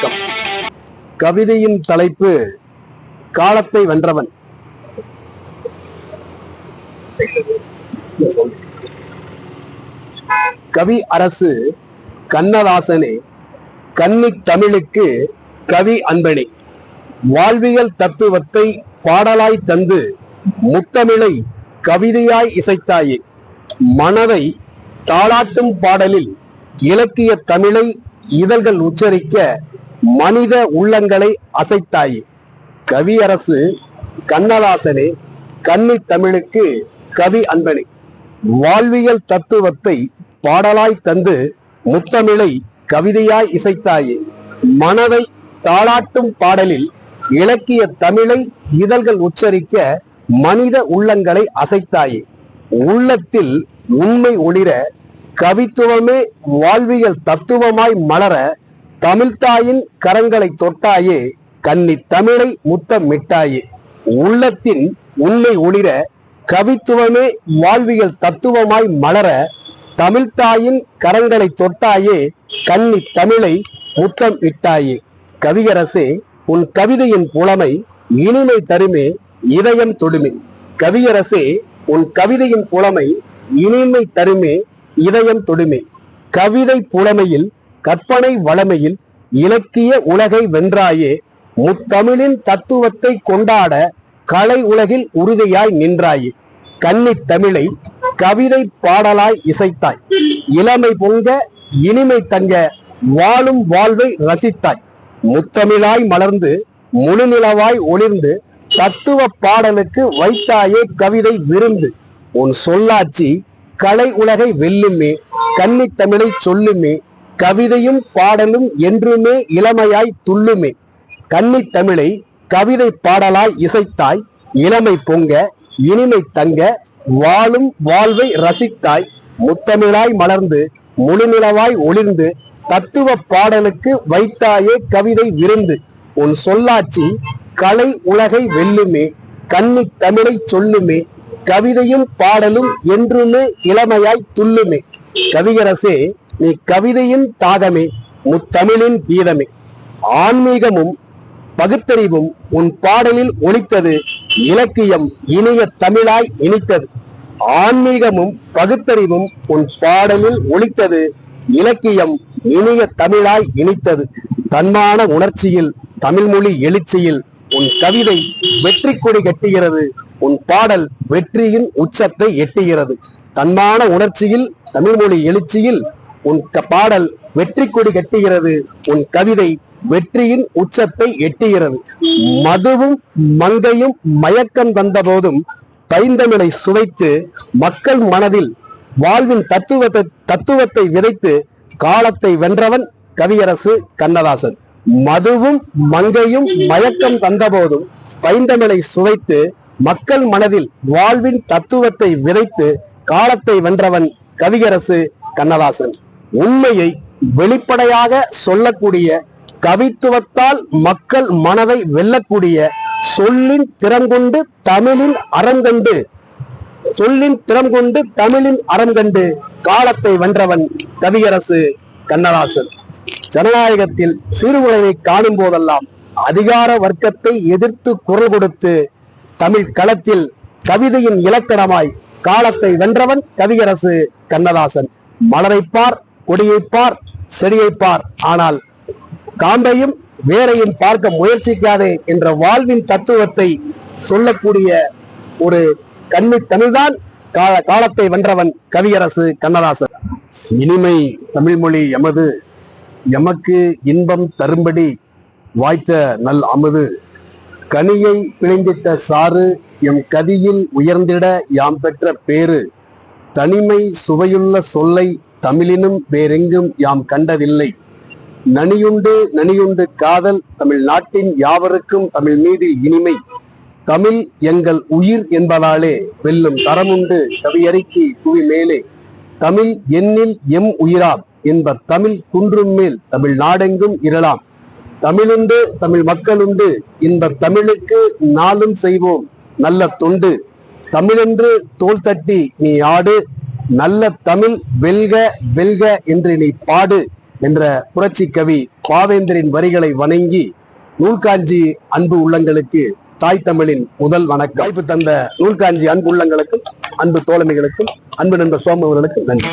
வணக்கம். கவிதையின் தலைப்பு காலத்தை வென்றவன். கவி அரசு கண்ணதாசனே, கன்னி தமிழுக்கு கவி அன்பனே, வாழ்வியல் தத்துவத்தை பாடலாய் தந்து முத்தமிழை கவிதையாய் இசைத்தாயே, மனதை தாளாட்டும் பாடலில் இலக்கிய தமிழை இதழ்கள் உச்சரிக்க மனித உள்ளங்களை அசைத்தாயே. கவியரசு கண்ணதாசனே, கன்னி தமிழுக்கு கவி அன்பனே, வாழ்வியல் தத்துவத்தை பாடலாய் தந்து முத்தமிழை கவிதையாய் இசைத்தாயே, மனதை தாளாட்டும் பாடலில் இலக்கிய தமிழை இதழ்கள் உச்சரிக்க மனித உள்ளங்களை அசைத்தாயே. உள்ளத்தில் உண்மை ஒளிர கவித்துவமே வாழ்வியல் தத்துவமாய் மலர தமிழ்தாயின் கரங்களை தொட்டாயே, கன்னி தமிழை முத்தமிட்டாயே. உள்ளத்தின் உண்மை ஒளிர கவித்துவமே வாழ்வியல் தத்துவமாய் மலர தமிழ்தாயின் கரங்களை தொட்டாயே, கன்னி தமிழை முத்தம் இட்டாயே. கவியரசே, உன் கவிதையின் புலமை இனிமை தருமே, இதயம் தொடுமே. கவியரசே, உன் கவிதையின் புலமை இனிமை தருமே, இதயம் தொடுமே. கவிதை புலமையில் கற்பனை வளமையில் இலக்கிய உலகை வென்றாயே, முத்தமிழின் தத்துவத்தை கொண்டாட கலை உலகில் உறுதியாய் நின்றாயே. கன்னி தமிழை கவிதை பாடலாய் இசைத்தாய், இளமை பொங்க இனிமை தங்க வாழும் வாழ்வை ரசித்தாய். முத்தமிழாய் மலர்ந்து முழுநிலவாய் ஒளிர்ந்து தத்துவ பாடலுக்கு வைத்தாயே கவிதை விருந்து. உன் சொல்லாட்சி கலை உலகை வெல்லுமே, கன்னி தமிழை சொல்லுமே, கவிதையும் பாடலும் என்றுமே இளமையாய் துள்ளுமே. கன்னி தமிழை கவிதை பாடலாய் இசைத்தாய், இளமை பொங்க இனிமை தங்க வாழும் வாழ்வை ரசித்தாய். முத்தமிழாய் மலர்ந்து முழுநிலவாய் ஒளிர்ந்து தத்துவ பாடலுக்கு வைத்தாயே கவிதை விருந்து. உன் சொல்லாட்சி கலை உலகை வெல்லுமே, கன்னி தமிழை சொல்லுமே, கவிதையும் பாடலும் என்றுமே இளமையாய் துள்ளுமே. கவியரசே, நீ கவிதையின் தாகமே, முத்தமிழின் கீதமே. ஆன்மீகமும் பகுத்தறிவும் உன் பாடலில் ஒலித்தது, இலக்கியம் இனிய தமிழாய் இனித்தது. ஆன்மீகமும் பகுத்தறிவும் உன் பாடலில் ஒலித்தது, இலக்கியம் இனிய தமிழாய் இனித்தது. தன்மான உணர்ச்சியில் தமிழ்மொழி எழுச்சியில் உன் கவிதை வெற்றி கொடி கட்டுகிறது, உன் பாடல் வெற்றியின் உச்சத்தை எட்டுகிறது. தன்மான உணர்ச்சியில் தமிழ்மொழி எழுச்சியில் உன் பாடல் வெற்றி கொடி கட்டுகிறது, உன் கவிதை வெற்றியின் உச்சத்தை எட்டுகிறது. மதுவும் மங்கையும் மயக்கம் தந்த போதும் பைந்தமிழை சுவைத்து மக்கள் மனதில் வாழ்வின் தத்துவத்தை விதைத்து காலத்தை வென்றவன் கவியரசு கண்ணதாசன். மதுவும் மங்கையும் மயக்கம் தந்தபோதும் பைந்தமிழை சுவைத்து மக்கள் மனதில் வாழ்வின் தத்துவத்தை விதைத்து காலத்தை வென்றவன் கவியரசு கண்ணதாசன். உண்மையை வெளிப்படையாக சொல்லக்கூடிய, கவித்துவத்தால் மக்கள் மனதை வெல்லக்கூடிய, சொல்லின் திறம் கொண்டு தமிழின் அறம் கண்டு தமிழின் அறம் கண்டு காலத்தை வென்றவன் கவியரசு கண்ணதாசன். ஜனநாயகத்தில் சீர்குலைவை காணும் போதெல்லாம் அதிகார வர்க்கத்தை எதிர்த்து குரல் கொடுத்து தமிழ் களத்தில் கவிதையின் இலக்கணமாய் காலத்தை வென்றவன் கவியரசு கண்ணதாசன். மலரைப்பார், கொடியைப்பார், செடியைப்பார், ஆனால் காம்பையும் வேரையும் பார்க்க முயற்சிக்காதே என்ற வாழ்வின் தத்துவத்தை சொல்லக்கூடிய ஒரு கன்னி தமிழ்தான் காலத்தை வென்றவன் கவியரசு கண்ணதாசன். இனிமை தமிழ்மொழி எமது, எமக்கு இன்பம் தரும்படி வாய்த்த நல் அமுது, கனியை பிழைந்திட்ட சாறு எம் கதியில் உயர்ந்திட யாம் பெற்ற பேரு, தனிமை சுவையுள்ள சொல்லை தமிழினும் வேறெங்கும் யாம் கண்டதில்லை, நனியுண்டு காதல் தமிழ் நாட்டின் யாவருக்கும் தமிழ் மீது இனிமை, தமிழ் எங்கள் உயிர் என்பதாலே வெல்லும் தரமுண்டு கவியறிக்கை புவி மேலே, தமிழ் எண்ணில் எம் உயிராம் என்பர் தமிழ் குன்றும் மேல் தமிழ் நாடெங்கும் இரலாம், தமிழுண்டு தமிழ் மக்களுண்டு இன்பர் தமிழுக்கு நாளும் செய்வோம் நல்ல தொண்டு, தமிழென்று தோள் தட்டி நீ ஆடு, நல்ல தமிழ் வெல்க வெல்க என்று நீ பாடு, என்ற புரட்சி கவி பாவேந்தரின் வரிகளை வணங்கி நூல்காஞ்சி அன்பு உள்ளங்களுக்கு தாய் தமிழின் முதல் வணக்கம். வாய்ப்பு தந்த நூல்காஞ்சி அன்பு உள்ளங்களுக்கும் அன்பு தோழமைகளுக்கும் அன்பு நண்பர் சோமு அவர்களுக்கும் நன்றி.